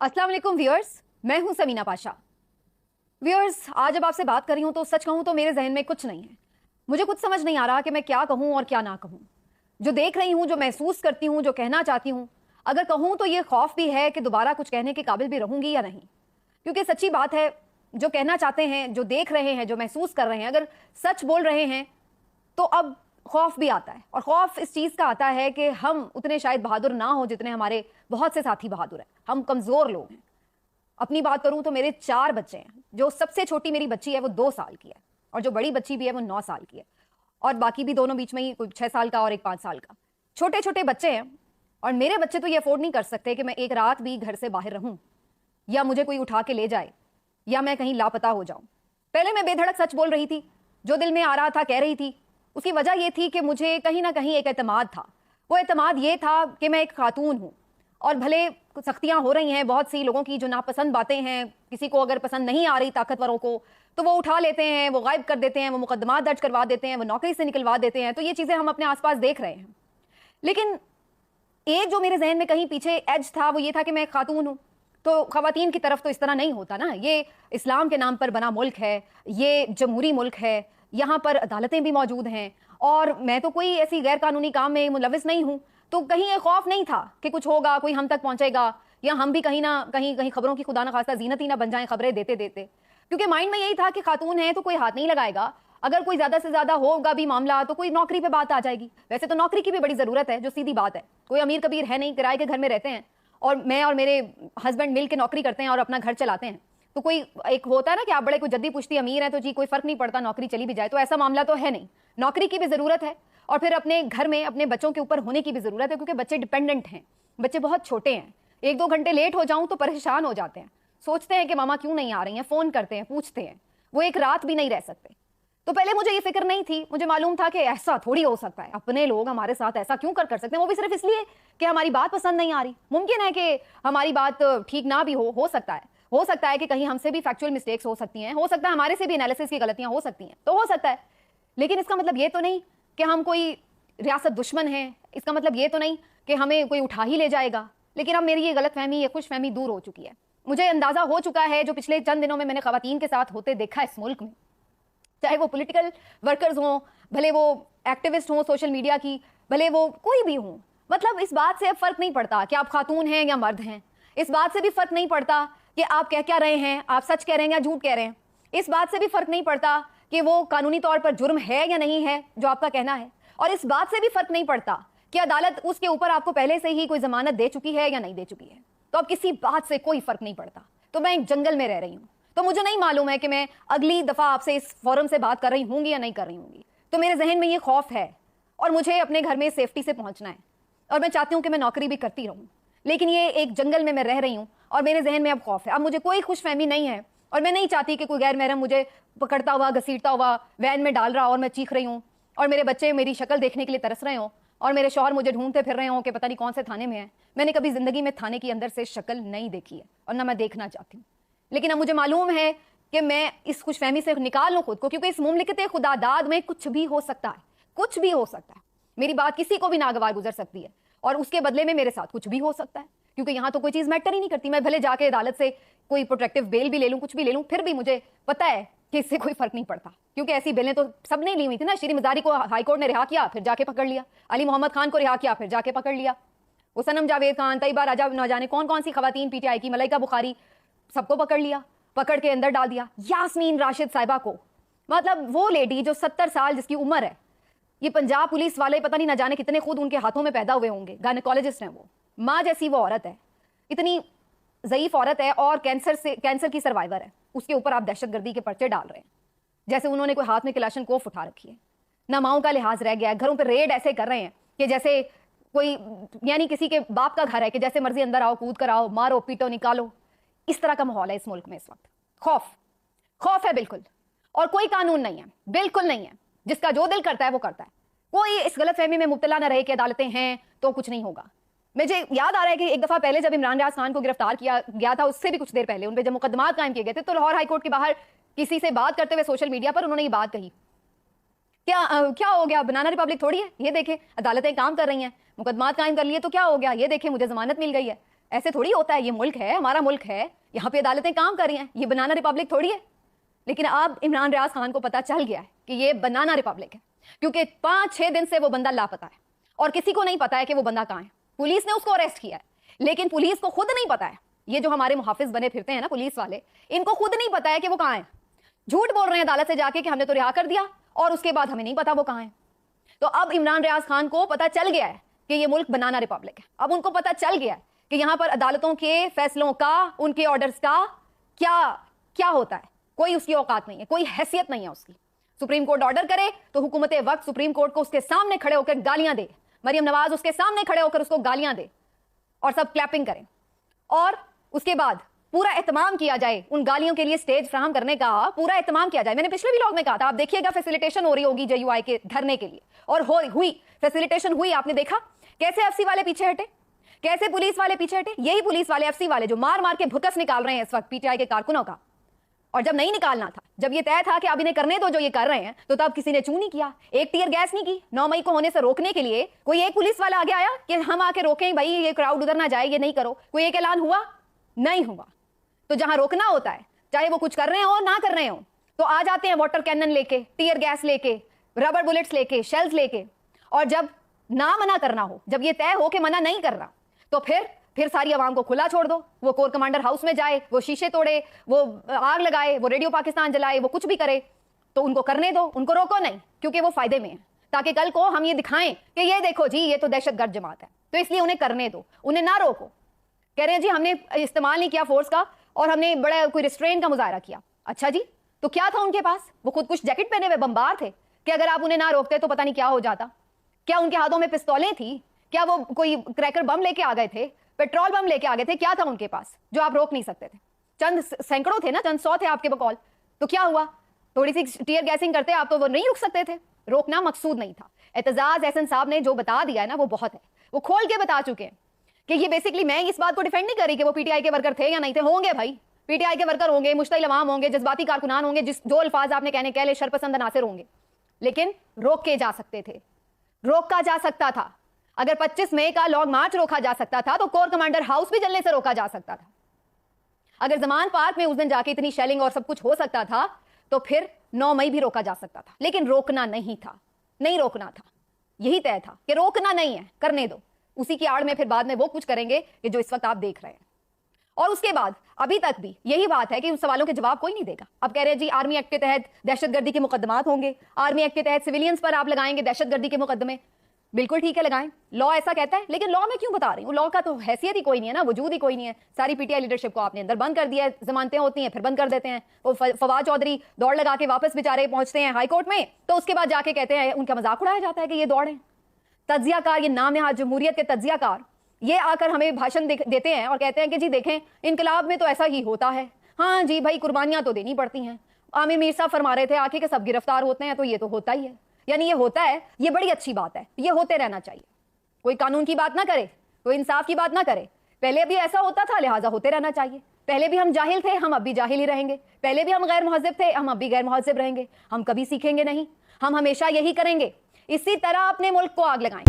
अस्सलाम वालेकुम व्यूअर्स, मैं हूं समीना पाशा। व्यूअर्स, आज जब आपसे बात कर रही हूं तो सच कहूं तो मेरे जहन में कुछ नहीं है। मुझे कुछ समझ नहीं आ रहा कि मैं क्या कहूं और क्या ना कहूं। जो देख रही हूं, जो महसूस करती हूं, जो कहना चाहती हूं, अगर कहूं तो ये खौफ भी है कि दोबारा कुछ कहने के काबिल भी रहूंगी या नहीं। क्योंकि सच्ची बात है, जो कहना चाहते हैं, जो देख रहे हैं, जो महसूस कर रहे हैं, अगर सच बोल रहे हैं तो अब खौफ भी आता है। और खौफ इस चीज़ का आता है कि हम उतने शायद बहादुर ना हो जितने हमारे बहुत से साथी बहादुर हैं। हम कमज़ोर लोग हैं। अपनी बात करूं तो मेरे 4 बच्चे हैं। जो सबसे छोटी मेरी बच्ची है वो 2 साल की है, और जो बड़ी बच्ची भी है वो 9 साल की है, और बाकी भी दोनों बीच में ही, कोई 6 साल का और एक 5 साल का। छोटे छोटे बच्चे हैं, और मेरे बच्चे तो ये अफोर्ड नहीं कर सकते कि मैं एक रात भी घर से बाहर रहूं, या मुझे कोई उठा के ले जाए, या मैं कहीं लापता हो जाऊं। पहले मैं बेधड़क सच बोल रही थी, जो दिल में आ रहा था कह रही थी। उसकी वजह यह थी कि मुझे कहीं ना कहीं एक एतमाद था। वो एतमाद ये था कि मैं एक खातून हूँ, और भले सख्तियां हो रही हैं बहुत सी लोगों की, जो नापसंद बातें हैं, किसी को अगर पसंद नहीं आ रही ताकतवरों को, तो वो उठा लेते हैं, वो गायब कर देते हैं, वो मुकदमा दर्ज करवा देते हैं, वो नौकरी से निकलवा देते हैं। तो ये चीज़ें हम अपने आसपास देख रहे हैं। लेकिन एक जो मेरे जहन में कहीं पीछे एज था वो ये था कि मैं एक खातून हूँ, तो ख़वातीन की तरफ तो इस तरह नहीं होता ना। ये इस्लाम के नाम पर बना मुल्क है, ये जमहूरी मुल्क है, यहाँ पर अदालतें भी मौजूद हैं, और मैं तो कोई ऐसी गैर कानूनी काम में मुलविस नहीं हूँ। तो कहीं ये खौफ नहीं था कि कुछ होगा, कोई हम तक पहुँचेगा, या हम भी कहीं ना कहीं खबरों की खुदा न खास्ता जीनत ही ना बन जाएं खबरें देते देते। क्योंकि माइंड में यही था कि खातून है तो कोई हाथ नहीं लगाएगा, अगर कोई ज़्यादा से ज़्यादा होगा भी मामला तो कोई नौकरी पे बात आ जाएगी। वैसे तो नौकरी की भी बड़ी ज़रूरत है, जो सीधी बात है। कोई अमीर कबीर है नहीं, किराए के घर में रहते हैं, और मैं और मेरे हस्बैंड मिल के नौकरी करते हैं और अपना घर चलाते हैं। तो कोई एक होता है ना कि आप बड़े कोई जद्दी पुश्ती अमीर है तो जी कोई फ़र्क नहीं पड़ता, नौकरी चली भी जाए। तो ऐसा मामला तो है नहीं। नौकरी की भी ज़रूरत है, और फिर अपने घर में अपने बच्चों के ऊपर होने की भी ज़रूरत है, क्योंकि बच्चे डिपेंडेंट हैं, बच्चे बहुत छोटे हैं। 1-2 घंटे लेट हो जाऊं तो परेशान हो जाते हैं, सोचते हैं कि मामा क्यों नहीं आ रही हैं, फ़ोन करते हैं, पूछते हैं। वो एक रात भी नहीं रह सकते। तो पहले मुझे ये फिक्र नहीं थी। मुझे मालूम था कि ऐसा थोड़ी हो सकता है, अपने लोग हमारे साथ ऐसा क्यों कर सकते हैं, वो भी सिर्फ इसलिए कि हमारी बात पसंद नहीं आ रही। मुमकिन है कि हमारी बात ठीक ना भी हो सकता है कि कहीं हमसे भी फैक्चुअल मिस्टेक्स हो सकती हैं, हो सकता है हमारे से भी एनालिसिस की गलतियां हो सकती हैं, तो हो सकता है। लेकिन इसका मतलब ये तो नहीं कि हम कोई रियासत दुश्मन हैं, इसका मतलब ये तो नहीं कि हमें कोई उठा ही ले जाएगा। लेकिन अब मेरी ये गलतफहमी, ये खुशफहमी दूर हो चुकी है। मुझे अंदाज़ा हो चुका है, जो पिछले चंद दिनों में मैंने ख़वातीन के साथ होते देखा इस मुल्क में, चाहे वो पॉलिटिकल वर्कर्स हों, भले वो एक्टिविस्ट हों सोशल मीडिया की, भले वो कोई भी हों, मतलब इस बात से अब फ़र्क नहीं पड़ता कि आप खातून हैं या मर्द हैं। इस बात से भी फ़र्क नहीं पड़ता कि आप कह क्या रहे हैं, आप सच कह रहे हैं या झूठ कह रहे हैं। इस बात से भी फ़र्क नहीं पड़ता कि वो कानूनी तौर पर जुर्म है या नहीं है जो आपका कहना है। और इस बात से भी फ़र्क नहीं पड़ता कि अदालत उसके ऊपर आपको पहले से ही कोई ज़मानत दे चुकी है या नहीं दे चुकी है। तो अब किसी बात से कोई फ़र्क नहीं पड़ता। तो मैं एक जंगल में रह रही हूँ, तो मुझे नहीं मालूम है कि मैं अगली दफ़ा आपसे इस फोरम से बात कर रही होंगी या नहीं कर रही होंगी। तो मेरे जहन में ये खौफ है, और मुझे अपने घर में सेफ्टी से पहुँचना है, और मैं चाहती हूँ कि मैं नौकरी भी करती रहूँ। लेकिन ये एक जंगल में मैं रह रही हूँ, और मेरे जहन में अब खौफ है। अब मुझे कोई खुशफहमी नहीं है, और मैं नहीं चाहती कि कोई गैर महरम मुझे पकड़ता हुआ, घसीटता हुआ वैन में डाल रहा और मैं चीख रही हूँ, और मेरे बच्चे मेरी शक्ल देखने के लिए तरस रहे हों, और मेरे शौहर मुझे ढूंढते फिर रहे हों कि पता नहीं कौन से थाने में है। मैंने कभी ज़िंदगी में थाने की अंदर से शक्ल नहीं देखी है, और ना मैं देखना चाहती हूँ। लेकिन अब मुझे मालूम है कि मैं इस खुशफहमी से निकाल लूँ खुद को, क्योंकि इस मुमलिकत खुदादाद में कुछ भी हो सकता है, कुछ भी हो सकता है। मेरी बात किसी को भी नागवार गुजर सकती है, और उसके बदले में मेरे साथ कुछ भी हो सकता है, क्योंकि यहाँ तो कोई चीज़ मैटर ही नहीं करती। मैं भले जाके अदालत से कोई प्रोटेक्टिव बेल भी ले लूँ, कुछ भी ले लूँ, फिर भी मुझे पता है कि इससे कोई फर्क नहीं पड़ता, क्योंकि ऐसी बेलें तो सबने ली हुई थी ना। श्री मजारी को हाईकोर्ट ने रिहा किया, फिर जाके पकड़ लिया। अली मोहम्मद खान को रिहा किया, फिर जाके पकड़ लिया। वो सनम जावेद खान, तैयबा राजा, न जाने कौन कौन सी खवातीन पीटीआई की, मलाइका बुखारी, सबको पकड़ लिया, पकड़ के अंदर डाल दिया। यास्मीन राशिद साहिबा को, मतलब वो लेडी जो 70 साल जिसकी उम्र है, ये पंजाब पुलिस वाले पता नहीं न जाने कितने खुद उनके हाथों में पैदा हुए होंगे, गायनेकोलॉजिस्ट हैं वो। माँ जैसी वो औरत है, इतनी ज़ईफ औरत है, और कैंसर की सर्वाइवर है। उसके ऊपर आप दहशतगर्दी के पर्चे डाल रहे हैं, जैसे उन्होंने कोई हाथ में कलाशनकोफ उठा रखी है। ना माओं का लिहाज रह गया है, घरों पर रेड ऐसे कर रहे हैं कि जैसे कोई, यानी किसी के बाप का घर है कि जैसे मर्जी अंदर आओ, कूद कर आओ, मारो पीटो निकालो। इस तरह का माहौल है इस मुल्क में इस वक्त। खौफ है बिल्कुल, और कोई कानून नहीं है, बिल्कुल नहीं है। जिसका जो दिल करता है वो करता है। कोई इस गलतफहमी में मुब्तला न रहे कि अदालतें हैं तो कुछ नहीं होगा। मुझे याद आ रहा है कि एक दफ़ा पहले जब इमरान रियाज खान को गिरफ्तार किया गया था, उससे भी कुछ देर पहले उन पर जब मुकदमात कायम किए गए थे, तो लाहौर हाईकोर्ट के बाहर किसी से बात करते हुए सोशल मीडिया पर उन्होंने ये बात कही, क्या हो गया, बनाना रिपब्लिक थोड़ी है, ये देखें अदालतें काम कर रही हैं, मुकदमात कायम कर लिए तो क्या हो गया, ये देखें मुझे जमानत मिल गई है। ایسے تھوڑی ہوتا ہے, یہ ملک ہے, ہمارا ملک ہے, یہاں پہ عدالتیں کام کر رہی ہیں, یہ بنانا ریپبلک تھوڑی ہے. لیکن اب عمران ریاض خان کو پتا چل گیا ہے کہ یہ بنانا ریپبلک ہے, کیونکہ 5-6 دن سے وہ بندہ لاپتہ ہے اور کسی کو نہیں پتا ہے کہ وہ بندہ کہاں ہے. پولیس نے اس کو اریسٹ کیا ہے, لیکن پولیس کو خود نہیں پتا ہے. یہ جو ہمارے محافظ بنے پھرتے ہیں نا پولیس والے, ان کو خود نہیں پتا ہے کہ وہ کہاں ہیں. جھوٹ بول رہے ہیں عدالت سے جا کے کہ ہم نے تو رہا کر دیا, اور اس کے بعد ہمیں نہیں پتا وہ کہاں ہیں. تو اب عمران ریاض خان کو پتا چل گیا ہے کہ یہ ملک بنانا ریپبلک ہے. اب ان کو پتا چل گیا ہے کہ یہاں پر عدالتوں کے فیصلوں کا, ان کے آرڈرز کا کیا ہوتا ہے. کوئی اس کی اوقات نہیں ہے, کوئی حیثیت نہیں ہے اس کی. سپریم کورٹ آرڈر کرے تو حکومت وقت سپریم کورٹ کو اس کے سامنے کھڑے ہو کر گالیاں دے, مریم نواز اس کے سامنے کھڑے ہو کر اس کو گالیاں دے, اور سب کلیپنگ کریں, اور اس کے بعد پورا اہتمام کیا جائے ان گالیوں کے لیے, اسٹیج فراہم کرنے کا پورا اہتمام کیا جائے. میں نے پچھلے ویلاگ میں کہا تھا, آپ دیکھیے گا فیسیلیٹیشن ہو رہی ہوگی JUI کے دھرنے کے لیے, اور ہوئی فیسیلیٹیشن ہوئی. آپ نے دیکھا کیسے FC والے پیچھے ہٹے, کیسے پولیس والے پیچھے ہٹے. یہی پولیس والے FC والے جو مار کے بھکس نکال رہے ہیں اس وقت PTI کے کارکنوں کا. اور جب نہیں نکالنا تھا, جب یہ طے تھا کہ اب انہیں کرنے دو جو یہ کر رہے ہیں, تو تب کسی نے چوں نہیں کیا, ایک ٹیئر گیس نہیں کی. 9 مئی کو ہونے سے روکنے کے لیے کوئی ایک پولیس والا آگے آیا کہ ہم آ کے روکیں بھائی, یہ کراؤڈ ادھر نہ جائے, یہ نہیں کرو. کوئی ایک اعلان ہوا؟ نہیں ہوا. تو جہاں روکنا ہوتا ہے, چاہے وہ کچھ کر رہے ہوں نہ کر رہے ہوں, تو آ جاتے ہیں واٹر کینن لے کے, ٹیئر گیس لے کے, ربڑ بلٹس لے کے, شیلز لے کے. اور جب نہ منع کرنا ہو, جب یہ طے ہو کہ منع نہیں کرنا, تو پھر ساری عوام کو کھلا چھوڑ دو. وہ کور کمانڈر ہاؤس میں جائے, وہ شیشے توڑے, وہ آگ لگائے, وہ ریڈیو پاکستان جلائے, وہ کچھ بھی کرے, تو ان کو کرنے دو, ان کو روکو نہیں, کیونکہ وہ فائدے میں ہیں, تاکہ کل کو ہم یہ دکھائیں کہ یہ دیکھو جی یہ تو دہشت گرد جماعت ہے. تو اس لیے انہیں کرنے دو, انہیں نہ روکو. کہہ رہے ہیں جی ہم نے استعمال نہیں کیا فورس کا, اور ہم نے بڑا کوئی ریسٹرین کا مظاہرہ کیا. اچھا جی, تو کیا تھا ان کے پاس؟ وہ خود کچھ جیکٹ پہنے ہوئے بمبار تھے کہ اگر آپ انہیں نہ روکتے تو پتہ نہیں کیا ہو جاتا. کیا ان کے ہاتھوں میں پستولیں تھیں؟ کیا وہ کوئی کریکر بم لے کے آ گئے تھے, پیٹرول بم لے کے آ گئے تھے؟ کیا تھا ان کے پاس جو آپ روک نہیں سکتے تھے؟ چند سینکڑوں تھے نا, چند 100 تھے آپ کے بقول. تو کیا ہوا, تھوڑی سی ٹیئر گیسنگ کرتے آپ تو وہ نہیں رک سکتے تھے. روکنا مقصود نہیں تھا. اعتزاز احسن صاحب نے جو بتا دیا ہے نا وہ بہت ہے, وہ کھول کے بتا چکے ہیں کہ یہ بیسکلی, میں اس بات کو ڈیفینڈ نہیں کر رہی کہ وہ PTI کے ورکر تھے یا نہیں تھے. ہوں گے بھائی, PTI کے ورکر ہوں گے, مشتعل عوام ہوں گے, جذباتی کارکنان ہوں گے, جو الفاظ آپ نے کہہ لے شرپسند عناصر ہوں گے, لیکن روک کے جا سکتے تھے, روکا جا سکتا تھا. اگر 25 مئی کا لانگ مارچ روکا جا سکتا تھا تو کور کمانڈر ہاؤس بھی جلنے سے روکا جا سکتا تھا. اگر زمان پارک میں اس دن جا کے اتنی شیلنگ اور سب کچھ ہو سکتا تھا تو پھر 9 مئی بھی روکا جا سکتا تھا. لیکن روکنا نہیں تھا, نہیں روکنا تھا. یہی طے تھا کہ روکنا نہیں ہے, کرنے دو. اسی کی آڑ میں پھر بعد میں وہ کچھ کریں گے کہ جو اس وقت آپ دیکھ رہے ہیں. اور اس کے بعد ابھی تک بھی یہی بات ہے کہ ان سوالوں کے جواب کوئی نہیں دے گا. اب کہہ رہے ہیں جی آرمی ایکٹ کے تحت دہشت گردی کے مقدمات ہوں گے, آرمی ایکٹ کے تحت سویلینز پر آپ لگائیں گے دہشت گردی کے مقدمے. بالکل ٹھیک ہے, لگائیں, لا ایسا کہتا ہے. لیکن لا میں کیوں بتا رہی ہوں, لا کا تو حیثیت ہی کوئی نہیں ہے نا, وجود ہی کوئی نہیں ہے. ساری PTI لیڈرشپ کو آپ نے اندر بند کر دیا ہے, ضمانتیں ہوتی ہیں پھر بند کر دیتے ہیں. وہ فواد چودھری دوڑ لگا کے واپس بیچارے پہنچتے ہیں ہائی کورٹ میں, تو اس کے بعد جا کے کہتے ہیں, ان کا مذاق اڑایا جاتا ہے کہ یہ دوڑیں. تجزیہ کار, یہ نام نہاد جمہوریت کے تجزیہ کار, یہ آ کر ہمیں بھاشن دیتے ہیں اور کہتے ہیں کہ جی دیکھیں انقلاب میں تو ایسا ہی ہوتا ہے. ہاں جی بھائی, قربانیاں تو دینی پڑتی ہیں. عامر میر صاحب فرما رہے تھے آ کے کہ سب گرفتار ہوتے ہیں, تو یہ تو ہوتا ہی ہے. یعنی یہ ہوتا ہے, یہ بڑی اچھی بات ہے, یہ ہوتے رہنا چاہیے. کوئی قانون کی بات نہ کرے, کوئی انصاف کی بات نہ کرے. پہلے بھی ایسا ہوتا تھا, لہٰذا ہوتے رہنا چاہیے. پہلے بھی ہم جاہل تھے, ہم اب بھی جاہل ہی رہیں گے. پہلے بھی ہم غیر مہذب تھے, ہم اب بھی غیر مہذب رہیں گے. ہم کبھی سیکھیں گے نہیں, ہم ہمیشہ یہی کریں گے. اسی طرح اپنے ملک کو آگ لگائیں.